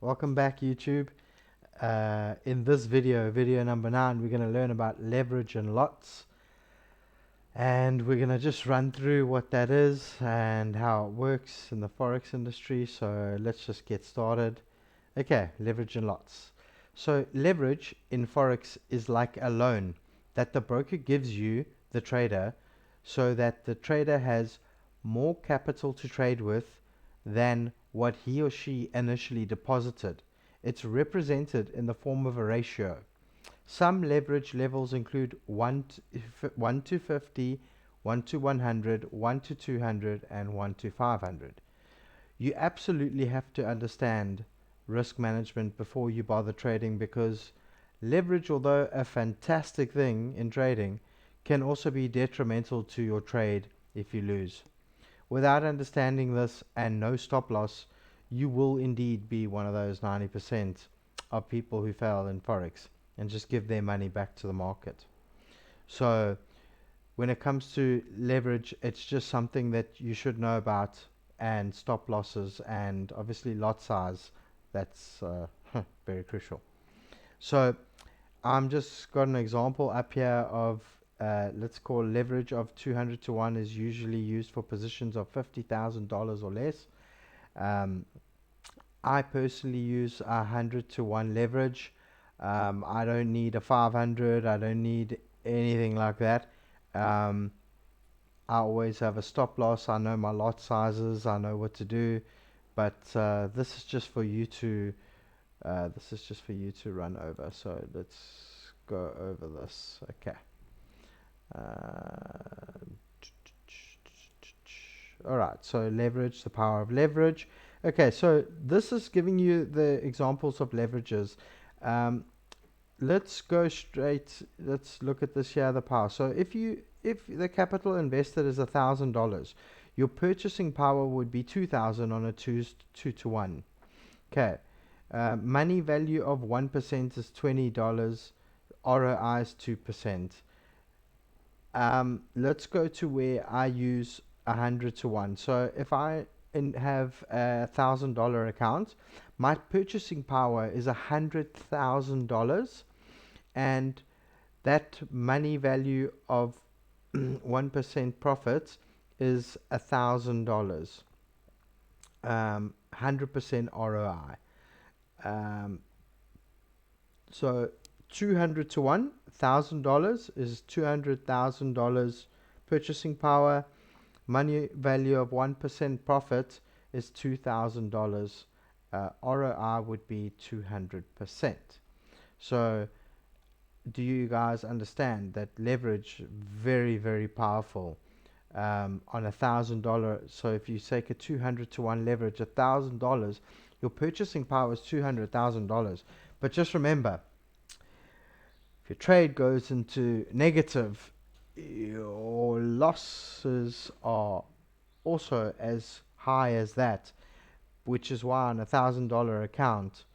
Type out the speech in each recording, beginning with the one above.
Welcome back, YouTube. In this video number 9, we're going to learn about leverage and lots, and we're going to just run through what that is and how it works in the Forex industry. So let's just get started. Okay, leverage and lots. So leverage in Forex is like a loan that the broker gives you, the trader, so that the trader has more capital to trade with than what he or she initially deposited. It's represented in the form of a ratio. Some leverage levels include 1 to 50, 1 to 100, 1 to 200, and 1 to 500. You absolutely have to understand risk management before you bother trading, because leverage, although a fantastic thing in trading, can also be detrimental to your trade if you lose. Without understanding this and no stop loss, you will indeed be one of those 90% of people who fail in Forex and just give their money back to the market. So when it comes to leverage, it's just something that you should know about, and stop losses, and obviously lot size. That's very crucial. So I'm just got an example up here of let's call leverage of 200 to 1 is usually used for positions of $50,000 or less. I personally use 100 to 1 leverage. I don't need a 500. I don't need anything like that. I always have a stop loss. I know my lot sizes. I know what to do. But this is just for you to run over. So let's go over this. Okay. All right, so leverage, the power of leverage. Okay, so this is giving you the examples of leverages. Let's go straight. Let's look at this here, the power. So if the capital invested is $1,000, your purchasing power would be 2,000 on a 2 to 1. Okay. Money value of 1% is $20. ROI is 2%. Let's go to where I use 100 to 1. So if I have a $1,000 account, my purchasing power is $100,000, and that money value of 1% profit is $1,000. 100% ROI. So 200 to 1, $1,000 is $200,000 purchasing power. Money value of 1% profit is $2,000. ROI would be 200%. So do you guys understand that leverage very, very powerful on $1,000? So if you take a 200 to 1 leverage, $1,000, your purchasing power is $200,000. But just remember, if your trade goes into negative, your losses are also as high as that, which is why on a $1,000 account,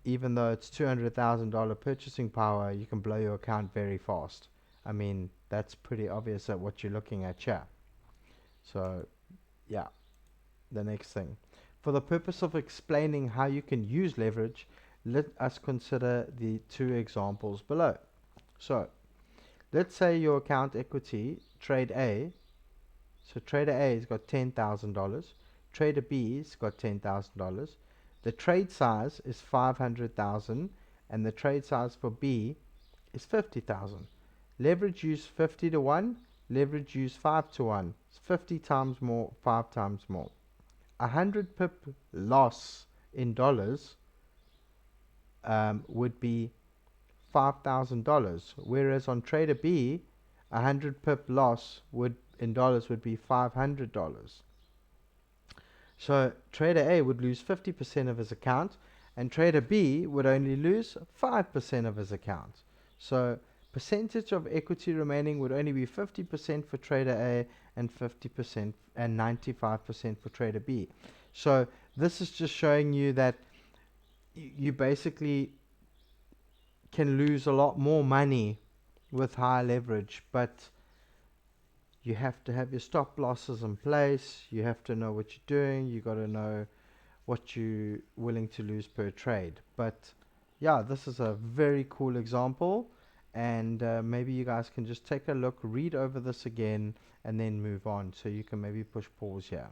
even though it's $200,000 purchasing power, you can blow your account very fast. I mean, that's pretty obvious at what you're looking at here. So yeah, the next thing, for the purpose of explaining how you can use leverage, let us consider the two examples below. So let's say your account equity, trade A. So trader A has got $10,000. Trader B's got $10,000. The trade size is 500,000, and the trade size for B is 50,000. Leverage use 50 to 1. Leverage use 5 to 1. It's 50 times more, 5 times more. 100 pip loss in dollars would be $5,000, whereas on trader B, 100 pip loss in dollars would be $500. So trader A would lose 50% of his account, and trader B would only lose 5% of his account. So percentage of equity remaining would only be 50% for trader A and 50% and 95% for trader B. So this is just showing you that you basically can lose a lot more money with high leverage, but you have to have your stop losses in place. You have to know what you're doing. You got to know what you're willing to lose per trade. But yeah, this is a very cool example, and maybe you guys can just take a look, read over this again, and then move on. So you can maybe push pause here.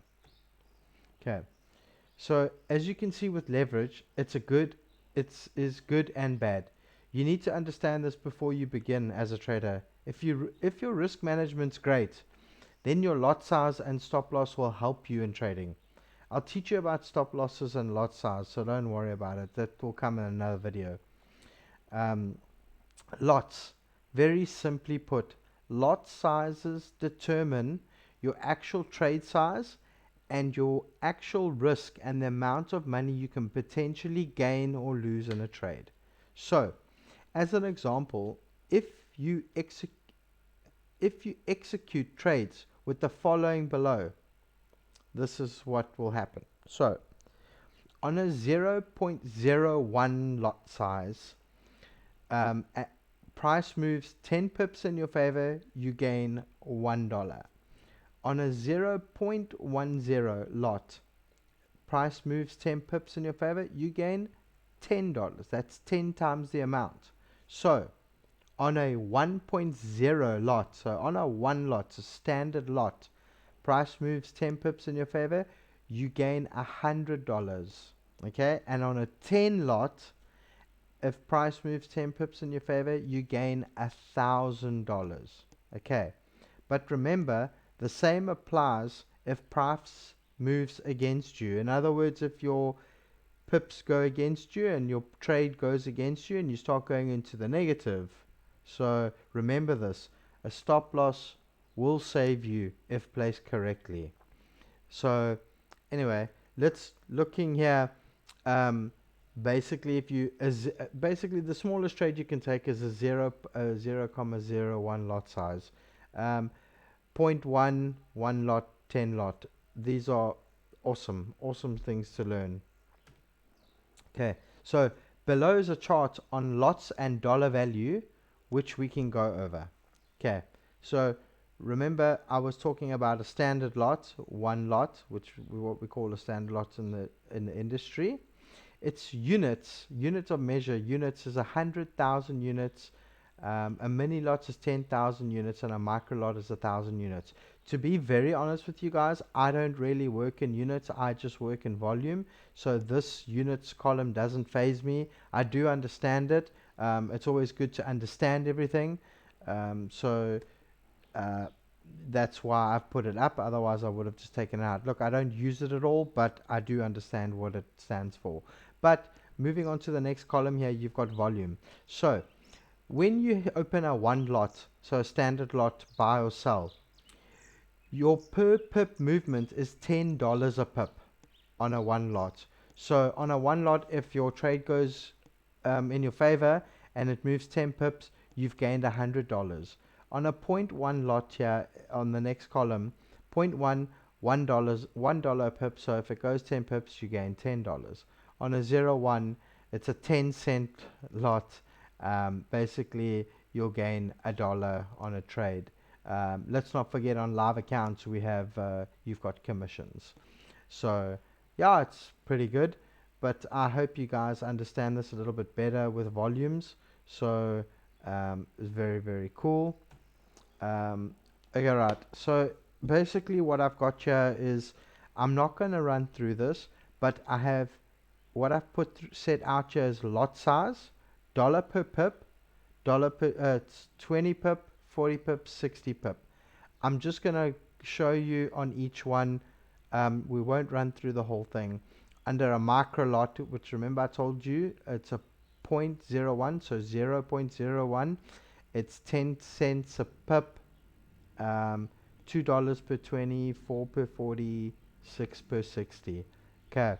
Okay. So as you can see with leverage, it is good and bad. You need to understand this before you begin as a trader. If your risk management's great, then your lot size and stop loss will help you in trading. I'll teach you about stop losses and lot size, so don't worry about it. That will come in another video. Um, Lots, very simply put, lot sizes determine your actual trade size and your actual risk and the amount of money you can potentially gain or lose in a trade. So, as an example, if you execute trades with the following below, this is what will happen. So, on a 0.01 lot size, price moves 10 pips in your favor, you gain $1. On a 0.10 lot, price moves 10 pips in your favor, you gain $10. That's 10 times the amount. So, on a 1.0 lot, so on a 1 lot, a standard lot, price moves 10 pips in your favor, you gain $100. Okay, and on a 10 lot, if price moves 10 pips in your favor, you gain $1,000. Okay, but remember, the same applies if price moves against you. In other words, if your pips go against you and your trade goes against you and you start going into the negative. So remember this, a stop loss will save you if placed correctly. So anyway, let's looking here. Basically, if you basically the smallest trade you can take is a 0.01 lot size. 0.1, 1 lot, 10 lot. These are awesome things to learn. Okay, so below is a chart on lots and dollar value, which we can go over. Okay, so remember I was talking about a standard lot, 1 lot, which what we call a standard lot in the industry. It's units of measure. Units is 100,000 units. A mini lot is 10,000 units, and a micro lot is 1,000 units. To be very honest with you guys, I don't really work in units. I just work in volume. So this units column doesn't phase me. I do understand it. It's always good to understand everything. So that's why I've put it up. Otherwise, I would have just taken it out. Look, I don't use it at all, but I do understand what it stands for. But moving on to the next column here, you've got volume. So when you open a 1 lot, so a standard lot, buy or sell, your per pip movement is $10 a pip on a 1 lot. So on a 1 lot, if your trade goes in your favor and it moves 10 pips, you've gained $100. On a 0.1 lot here on the next column, 0.1, $1 a pip, so if it goes 10 pips, you gain $10. On a 0.1, it's a 10-cent lot. Basically, you'll gain $1 on a trade. Let's not forget on live accounts we have you've got commissions. So yeah, it's pretty good, but I hope you guys understand this a little bit better with volumes. So it's very cool. Okay, right. So basically what I've got here is I'm not going to run through this, but I have what I've set out here is lot size, dollar per pip, it's 20 pip, 40 pip, 60 pip. I'm just going to show you on each one. We won't run through the whole thing. Under a micro lot, which remember I told you it's a 0.01, so 0.01, it's 10 cents a pip, $2 per 20, 4 per 40, 6 per 60. Okay,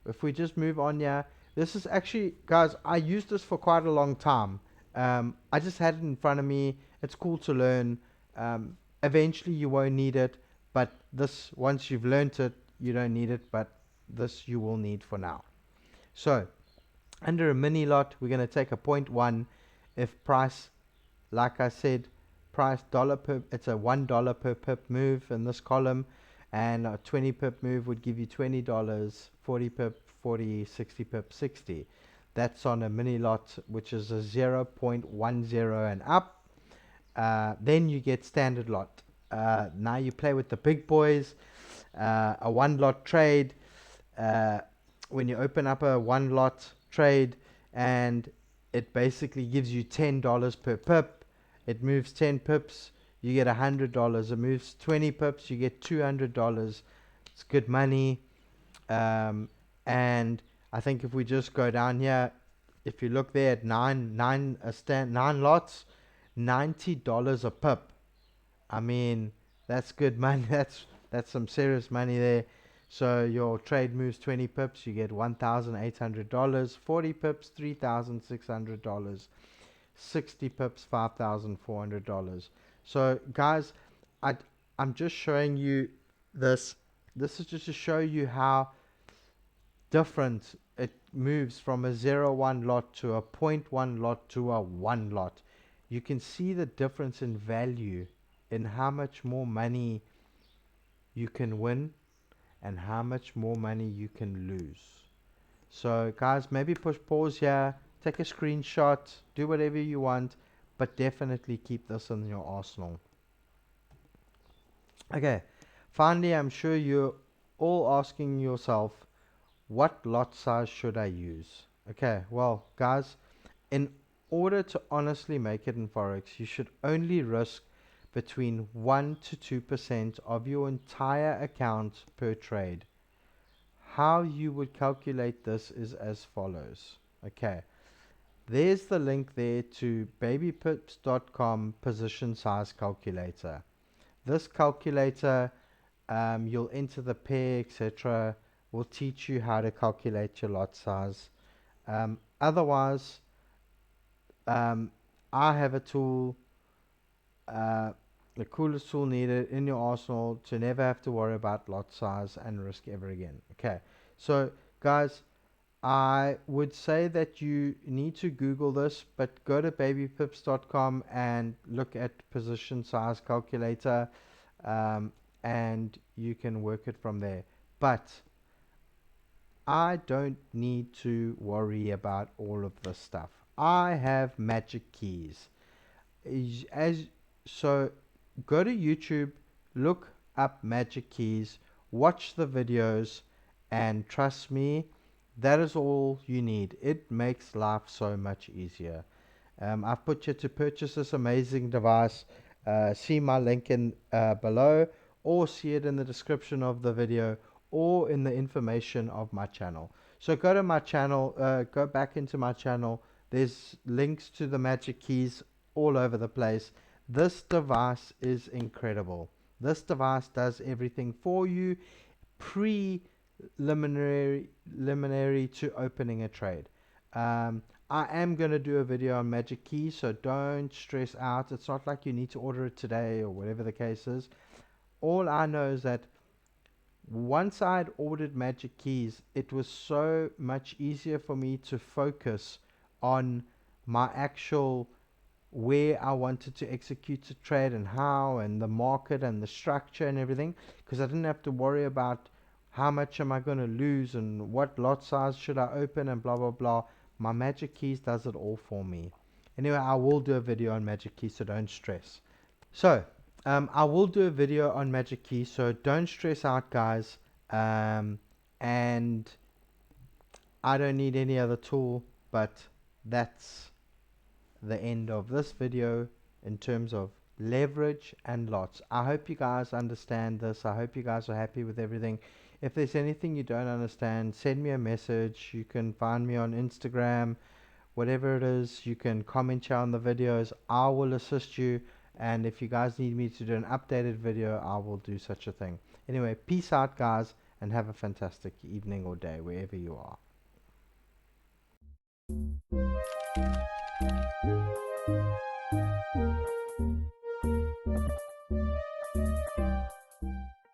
if we just move on here, this is actually, guys, I used this for quite a long time. I just had it in front of me. It's cool to learn. Eventually you won't need it, but this, once you've learned it, you don't need it, but this you will need for now. So under a mini lot, we're going to take a 0.1. If price, like I said, price dollar per, it's a $1 per pip move in this column. and a 20 pip move would give you $20, 40 pip 40, 60 pip 60. That's on a mini lot, which is a 0.10 and up. Then you get standard lot. Now you play with the big boys. A one lot trade, when you open up a one lot trade, and it basically gives you $10 per pip. It moves 10 pips, you get $100. It moves 20 pips, you get $200. It's good money. And I think if we just go down here, if you look there at nine lots, $90 a pip. I mean, that's good money. That's some serious money there. So your trade moves 20 pips, you get $1,800. 40 pips, $3,600. 60 pips, $5,400. So guys, I I'm just showing you this. This is just to show you how different it moves from a 0-1 lot to a 0.1 lot to a 1 lot. You can see the difference in value in how much more money you can win and how much more money you can lose. So guys, maybe push pause here, take a screenshot, do whatever you want, but definitely keep this in your arsenal. Okay, finally, I'm sure you're all asking yourself, what lot size should I use? Okay, well guys, in order to honestly make it in Forex, you should only risk between 1 to 2% of your entire account per trade. How you would calculate this is as follows. Okay, there's the link there to babypips.com position size calculator. This calculator, you'll enter the pair, etc. Will teach you how to calculate your lot size. Otherwise, I have a tool, the coolest tool needed in your arsenal to never have to worry about lot size and risk ever again. Okay, so guys, I would say that you need to Google this, but go to babypips.com and look at position size calculator, and you can work it from there. But I don't need to worry about all of this stuff. I have magic keys. As so, go to YouTube, look up magic keys, watch the videos, and trust me, that is all you need. It makes life so much easier. I've put you to purchase this amazing device. See my link in below, or see it in the description of the video, or in the information of my channel. So go to my channel, go back into my channel. There's links to the magic keys all over the place. This device is incredible. This device does everything for you preliminary to opening a trade. I am going to do a video on magic keys, so don't stress out. It's not like you need to order it today or whatever the case is. All I know is that once I had ordered magic keys, it was so much easier for me to focus on my actual where I wanted to execute the trade and how, and the market and the structure and everything, because I didn't have to worry about how much am I going to lose and what lot size should I open and blah blah blah. My magic keys does it all for me. Anyway, I will do a video on magic keys, so don't stress. So I will do a video on magic keys, so don't stress out guys. And I don't need any other tool, but that's the end of this video in terms of leverage and lots. I hope you guys understand this. I hope you guys are happy with everything. If there's anything you don't understand, send me a message. You can find me on Instagram, whatever it is. You can comment here on the videos. I will assist you, and if you guys need me to do an updated video, I will do such a thing. Anyway, peace out guys, and have a fantastic evening or day wherever you are.